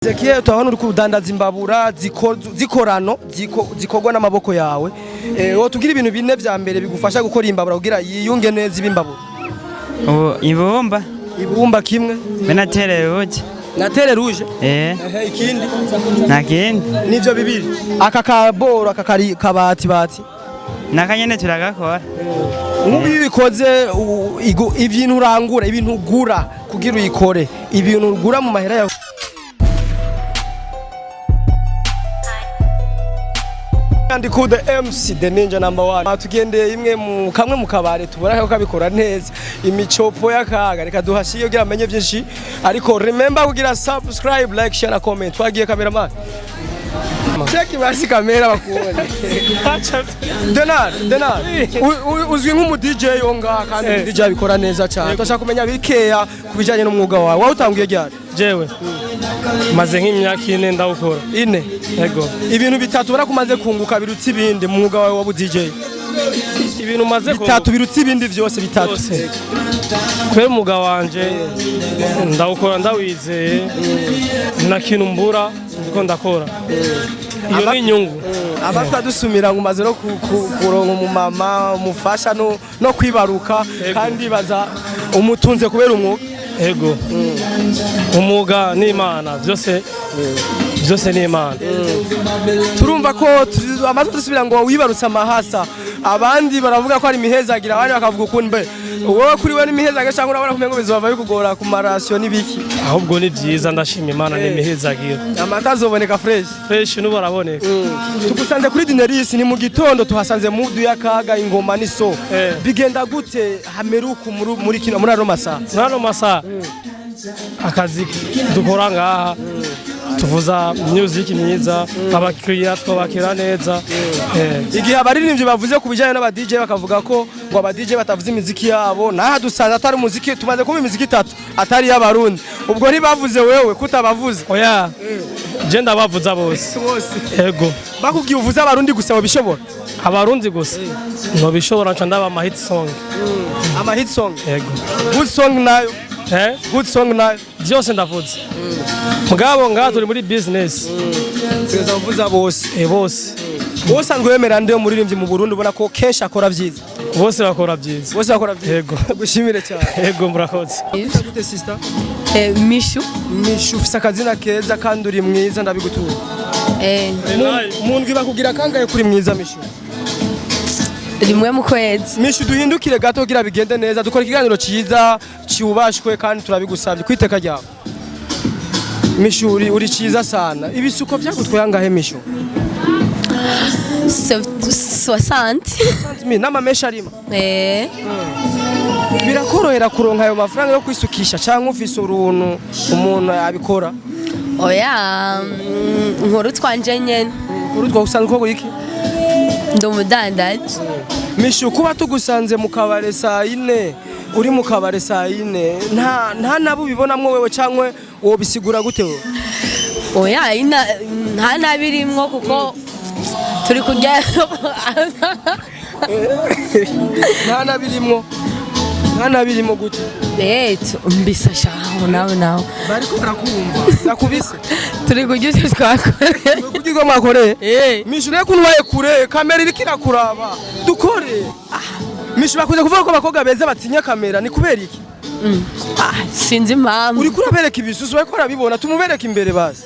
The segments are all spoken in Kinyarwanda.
Zekiye turabona uri kudandaza imbabura zikorano zikorwa n'amaboko yawe. Wo tugira ibintu bine vya mbere bigufasha gukora imbabura kugira yiyunge neza ibimbabura. Ibumba kimwe. Na tere rouge. Na tere rouge? Ikindi. Na kindi. Nivyo bibiri. Aka kaboro aka kabati bati. Nakanyene turagakora. Mubi bikoze ibintu urangura, ibintu ugura kugira uyikore. Ibintu ugura mu mahera yawe. Kandi kude MC the Ninja number 1 tugendeye imwe mu kamwe mu kabare tubona ko kabikora neza imicopo y'akaga reka duhashiye kugira amenye byinshi ariko remember kugira subscribe like share na comment twagiye cameraman check basi kamera bakubone Denar uzwi nk'umu DJ onga kandi DJ abikora neza cyane twashaka kumenya bikeya kubijanye n'umwuga wawe utanguye ryari jewe maze nk'imyaka 4 ndawukora 4 yego ibintu bitatu barakumaze kunguka birutse ibindi mu mwuga wawe wa DJ ibintu maze bitatu birutse ibindi byose bitatu kwe umwuga wanje ndawukora ndawizeye nta kintu mbura ndiko ndakora iyo ni inyungu abatwa dusumira ngo maze no kuronka mu mama umufasha no kwibaruka kandi baza umutunze kubera umwuga ego umwuga n'Imana byose n'Imana turumva ko amaze dusubira ngo wibarutse amahasa abandi baravuga ko ari mihezagira abandi bakavuga ukunde wowe kuri we n'imihezagira cyangwa urabona kumengo bizova bikugora ku marasyo nibiki ahubwo ni byiza ndashima Imana n'imihezagira amata azoboneka fresh n'ubu araboneka tugusanze kuri Dineris ni mu gitondo tuhasanze mudu y'akaga ingoma niso bigenda gute hameruka muri kino muri ano masa akazi dukora ngaha tuvuza music myiza abakiriya twabakira neza igihe abaririmbyi bavuze ku bijyanye n'aba DJ bakavuga ko ngo aba DJ batavuze imiziki yabo naha dusanze atari umuziki tumaze kuba imiziki itatu atari y'abarundi ubwo ntibavuze wewe kutabavuze oya je ndabavuza bose yego bakubwiye uvuze abarundi gusa babishobora abarundi gusa no bishobora nca ndaba ama hit song yego good song nayo good song nayo byose ndavuze mugabo ngaha turi muri business tugeza kuvuza bose bose ngo wemera nde umuririmbyi mu Burundi ubona ko kenshi akora byiza bose bakora byiza yego gushimire cyane yego murakoze gute sister Mishu ufise akazina keza kandi uri mwiza ndabigutura umuntu bakubwira kangaye kuri mwiza Mishu rimwe mu kwezi Mishu duhindukire gato kugira bigende neza dukora ikiganiro cyiza cyubashwe kandi turabigusabye kwiteka ryawe Mishu uri cyiza sana ibisuko byagutwaye angahe Mishu 60 n'amamesha arimo birakorohera kuronka ayo mafaranga yo kwisukisha cyangwa ufise uruntu umuntu abikora oya nkuru twanje nyene urutwa usanzwe ko iki ndumudandaje Mishu kuba tugusanze mu kabare saa 4 uri mu kabare saa 4 nta nabo bibonamwe wewe cyangwa wo bisigura gute wewe oya nta nabirimwo kuko turi kujya nta nabirimo gute mbisa shaho nawe bariko barakumva nakubise turi kujya twakoreye kujya mwakoreye Mishu ne kunwaye kure kamera iri kirakuraba dukore Mishu bakunze kuvuga ko abakobwa beza batinya kamera ni kubera iki sinzi impamvu uri kurabereka ibisusu bariko barabibona tumubereka imbere basi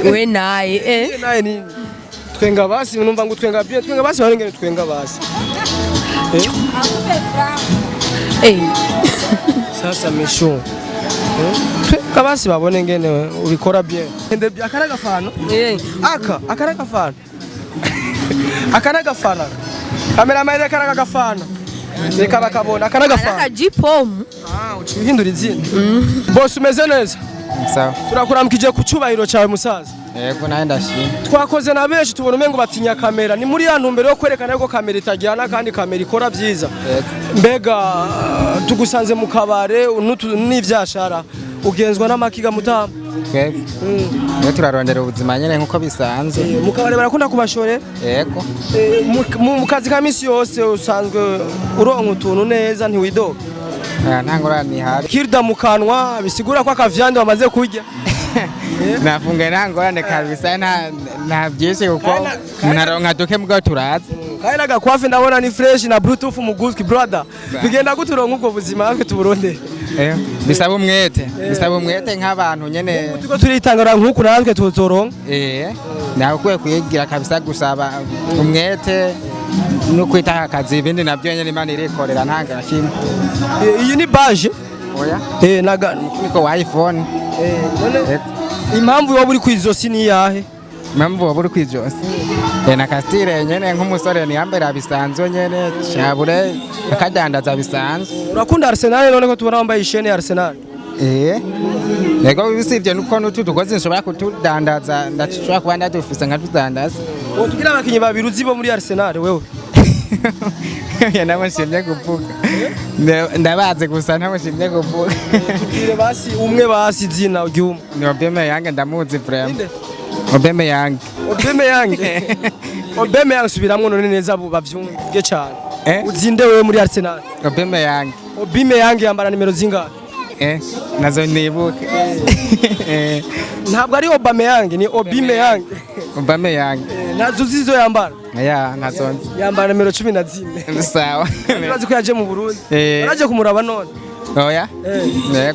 we naye ni twenga basi numva ngo twenga basi barengene twenga basi sasa Mishu twenga basi babone ngene urikora bien ende akaraga fano akaraga fano kamera mayire akaraga fano reka bakabona akaraga fano jipomu ucihindura izina boss umeze neza sawa turakuramukije ku cyubahiro cyawe musaza yego naye ndashimye twakoze na benshi tubona umengo batinya kamera ni muri ya ntumbero yo kwerekana ko kamera itajyana kandi kamera ikora byiza mbega tugusanze mu kabare n'ivyashara ugenzwa n'amakiga mutama twebwe turarondera ubuzima nyene nkuko bisanzwe mu kabare barakunda kubashorera yego mu kazi ka misi yose usanzwe uronka utuntu neza ntiwidoga nta ngorane ihari kirda mu kanwa bisigura ko akavyandi bamaze kurya nafunga nta ngorane kabisa nta byinshi kuko naronka duke mugabo turaza kandi n'agakwafe ndabona ni fresh na bluetooth mu gutwi brother bigenda guturonka ubwo buzima natwe tuburonde bisaba umwete nk'abantu nyene tuko turitangara nk'uku natwe tuzoronka nawe ukwiye kuyigira kabisa gusaba umwete no kwitaha akazi ibindi nabyo nyene Imana irikorera ntangara kimwe iyi ni baje oya niko wa iPhone impamvu wowe uri kwizosi ni yahe impamvu wowe uri kwizosi na kastire nyene nk'umusore niyambera bisanzwe nyene cyabure akadandaza bisanzwe urakunda Arsenal none ko tubona wambaye ishene ya Arsenal Nego bisivye nuko nutu dukoze nshobora kutudandaza ndashobora kuba ndadufise nka tudandaza tugira abakinyi babiri uzibo muri Arsenal wewe namushimye kuvuga ndabaze gusa namushimye kuvuga tugire basi umwe basi zina uryuma ni Aubameyang ndamuzi vraiment Aubameyang subiramwo none neza bavyumvye cyane uzinde wewe muri Arsenal Aubameyang yambara nimero zingahe nazo nibuke ntabwo ari Aubameyang ni Aubameyang nazo zizo yambara nazo yambara nimero 14 sawa urazi ko yaje mu Burundi baraje kumuraba none oya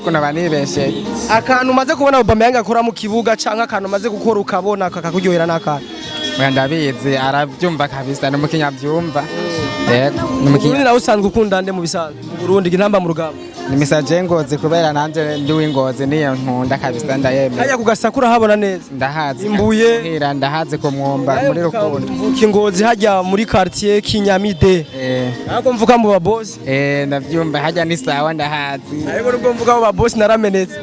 ko nabanibeshe akantu maze kubona Aubameyang akora mu kibuga canka akantu maze gukora ukabona akakuryohera n'akantu ndabizi arabyumva kabisa n'umukinya byumva n'umukinya nawe usanzwe ukunda nde mu bisanzwe Burundi gintamba mu rugamba ni message ngozi kubera nanje ndi wingozi niyo nkunda kabisa ndayemera haya kugasakura habona neza ndahazi imbuye ndahazi ko mwomba muri rukundo kingozi hajya muri quartier Kinyamide nako mvuka mu baboss navyumva hajya ni sawa ndahazi ariko nubwo mvuka mu baboss naramenetse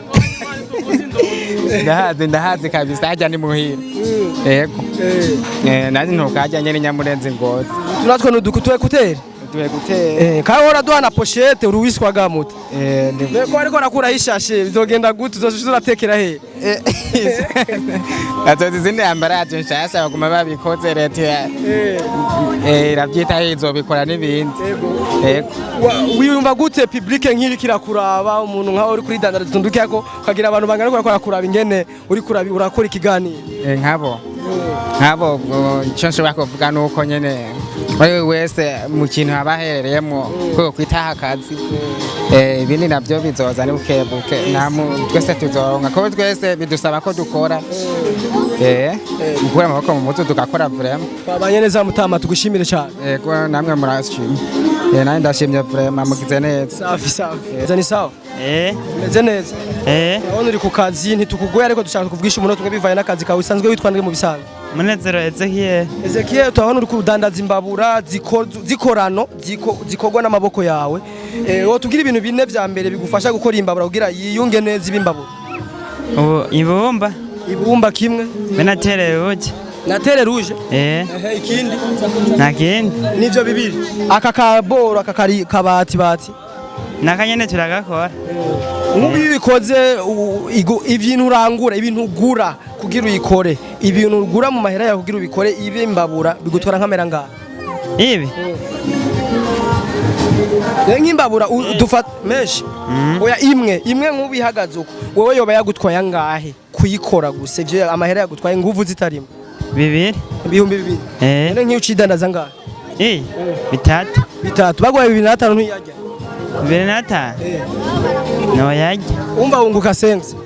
ndahazi kabisa hajya ni muhira yego nani ntukajya nyene Nyamurenzi Ngozi tunatwe nudukutwe kuteri kahora duhana pochette uruwiswaga muti ko ariko nakura ishashe bizogenda gute uzoshuratekera he azozi zinde ambaraje nshasha baguma babikoze leta iravyita hizo bikora n'ibindi wiyumva gute public nkiri kirakuraba umuntu nkaho uri kuri dandara tunduke yako kagira abantu bangana ko kuraba ingene uri kurabi urakora ikiganiro nkabo cyo nshobora kuvuga nuko nyene wewe wese mu kintu abaherereyemo ko kwitaha akazi ibindi nabyo bizoza ni bukebuke twese tuzoronka ko twese bidusaba ko dukora gukura amaboko mu mutwe tugakora vraiment babanye neza mutama tugushimire cyane yego namwe murashimye nawe ndashimye vraiment mugize neza safi ni sawa meze neza urabona uri ku kazi ntitukugoye ariko dushaka kuvugisha umunota umwe bivaye n'akazi kawe usanzwe witwandike mu bisanzwe Munezero Ezekiel turabona uri kudandaza imbabura zikorwa n'amaboko yawe wo tugira ibintu bine vya mbere bigufasha gukora imbabura kugira yiyunge neza ibimbabura ibumba kimwe na tere rouge ikindi nakindi nivyo bibiri aka kaboro aka kabati nakanyene turagakora nk'ubu bikoze ibintu urangura ibintu ugura kugira uyikore ibintu ugura mu mahera yawe kugira ubikore ibimbabura bigutwara nkamera ngaha ibi nk'imbabura dufata meshi oya imwe nk'ubu ihagaze uko wowe yoba yagutwaye angahe kuyikora gusa ivyo amahera yagutwaye nguvu zitarimo ibihumbi bibiri none nk'iyo ucidandaza ngahe bitatu bagwaye 2005 ntiyajya 2005 no yajya umva wunguka sense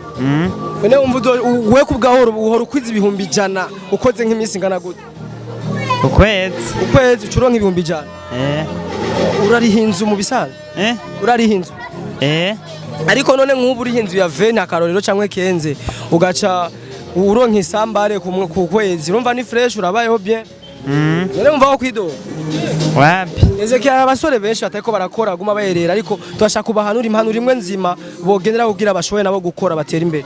none umva we kubgahoro uhora ukwiza ibihumbi 100 ukoze nk'iminsi ngana gute ukwezi ucuronka ibihumbi 100 urarihinzu mu bisanzwe urarihinzu ariko none nk'ubu uri hinzu ya veni akarorero cyangwa kenze ugaca uronka isambare ku kwezi urumva ni fresh urabayeho bien none umva ko kwidoga wapi Ezekiel abasore benshi batako barakora guma bayerera ariko twashaka kubahanura impanuro imwe nzima bogendera kugira bashoye nabo gukora batera imbere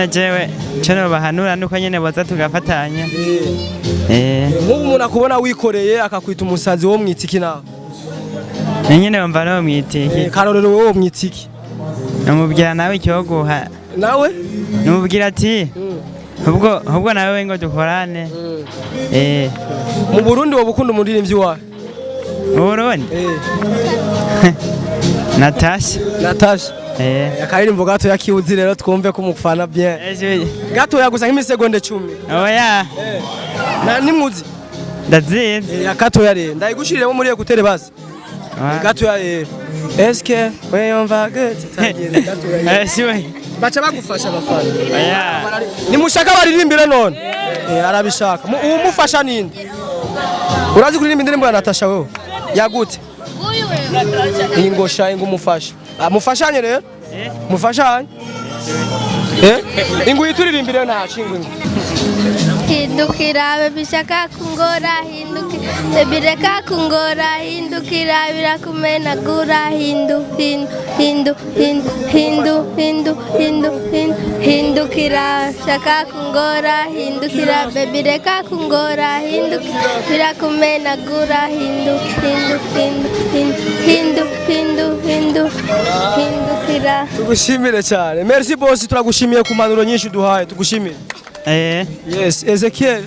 jewe cyo bahanura nuko nyene boza tugafatanya nk'ubu umuntu akubona wikoreye akakwita umusazi wo mwitiki nawe nyene wumva no mwitiki karorero wowe mwitiki namubwira nawe icyoguha nawe numubwira ati ubwo nawe ngo dukorane mu Burundi wo bukunda umuririmbyi wawe mu Burundi Natasha akaririmbo gatoya kibuzi rero twumve ko umufana bien gatoya gusa nk'imisegonde 10 oya nimwuzi ndazizi gatoya rero ndayigushiremo muri ekutere basi gatoya rero eske weyumva gute gatoya siwe baca bagufasha abafana oya nimushaka baririmbire none arabishaka umufasha ninde urazi kuririmba indirimbo ya Natasha wewe yagute ingosha ingumufasha mufashanye rero mufashanye ingu yituririmbire nta shingo hindukira bishaka kungora hindukira bireka kungora hindukira birakumenagura hindu hindu hindu hindu hindu hindu hindu hindukira shaka kungora hindukira bireka kungora hindukira birakumenagura hindu hindu hindu hindu hindu hindu hindukira. Tugushimire cyane merci boss turagushimiye ku manuro nyinshi duhaye tugushimire yes Ezekiel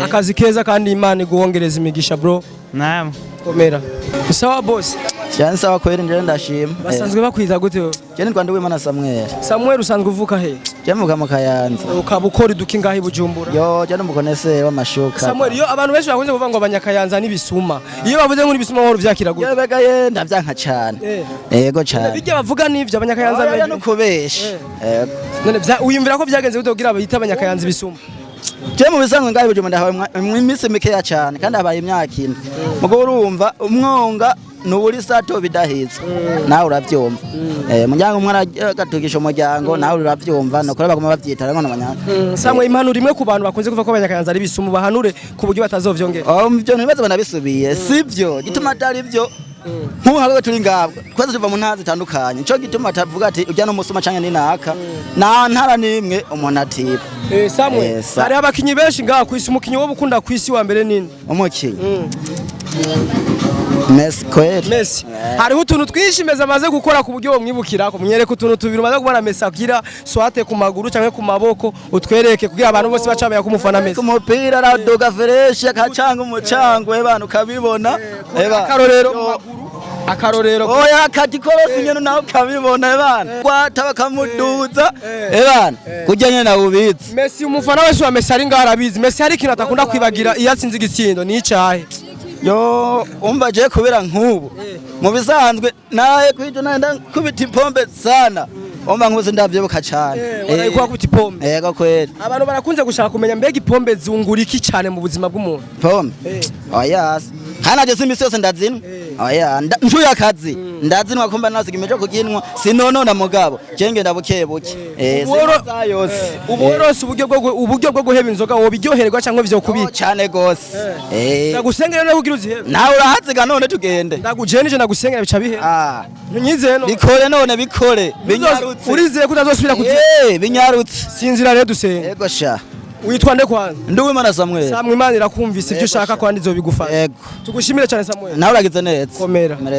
akazi keza kandi Imana iguhongereza imigisha bro naam komera sawa boss cyane sawa kweri nje ndashima basanzwe bakwiza gute wewe cyane Rwanda w'Imana Samuel usanzwe uvuka he cyane muga mu Kayanza ukaba ukora iduki ngaho Bujumbura yo cyane umukonese w'amashuka Samuel yo abantu benshi bakunze kuvuga ngo abanyakayanza n'ibisuma iyo bavuze ngo n'ibisuma wahora vyakira gute yo bega ye ndavyanka cyane yego cyane bijye bavuga n'ivyo abanyakayanza bege no kubesha none uyumvira ko byagenze gute kugira abayita abanyakayanza ibisuma je mu bisanzwe ngaho Bujumbura ndahawe mu iminsi mikeya cyane kandi abaye imyaka ine mugo urumva umwonga nuburi sato bidahiza nawe uravyumva muryango umwe aragatukisha umuryango nawe uravyumva nokora bagoma bavyitara ngo nabanyaka samwe impanuro imwe ku bantu bakunze kuva ko abanyakayanza ari bisuma bahanure ku buryo batazovyongera ivyo ntibazo banabisubiye sivyo gituma atari byo nkuhawe turi ngabwa kwaza tuva mu ntazi zitandukanye cyo gituma atavuga ati ujya no musuma canke ninaka na ntara nimwe umuntu atiba samwe hari abakinyi benshi ngaha kwisi umukinyi wo bukunda kwisi wa mbere nini umukinyi Messi kweli Messi hariho utuntu twinshi meza amaze gukora ku buryo bamwibukira ko munyereka utuntu tubiri umaze kubona Messi akira swate ku maguru canke ku maboko utwereke kugira abantu bose bacamenya ko umufana Messi umupira aradoga fresh akacanga umucango abantu kabibona akarorero oya akatikorosi nyene naho kabibona bana kwata bakamuduza bana kujya nyene nawe ubizi Messi umufana wese wa Messi ari ngarabizi Messi hari ikintu atakunda kwibagira iyo atsinze igitsindo ni icahe yo umva je kubera nkubu mu bisanzwe naye kwije nanda kubita ipombe sana umva nkuze ndavyebuka cyane warayikuwa kubita ipombe yego kweli abantu barakunze gushaka kumenya mbega ipombe zunguriki cyane mu buzima bw'umuntu pombe oya kana je simisi yose ndazinwa oya njuye akazi ndazinwa kumba nasigimeje kuginwa sinonona mugabo jenge ndabukebuke yose uborose uburyo bwo guheba inzoga wo biryoherwa cyangwa byo kubika cyane gose ndagusengera no kugira uzihebe nawe urahaziga none tugende ndagujenije ndagusengera bica bihe ntunyizeye no bikore none bikore binyarutse urizeye kutazosubira kuzi binyarutse sinzira rero dusenge yego sha witwa nde kwanza Nduwimana Samuel Imana irakumvise ibyo ushaka kandi izobigufasha yego tugushimire cyane Samuel nawe uragize neza komera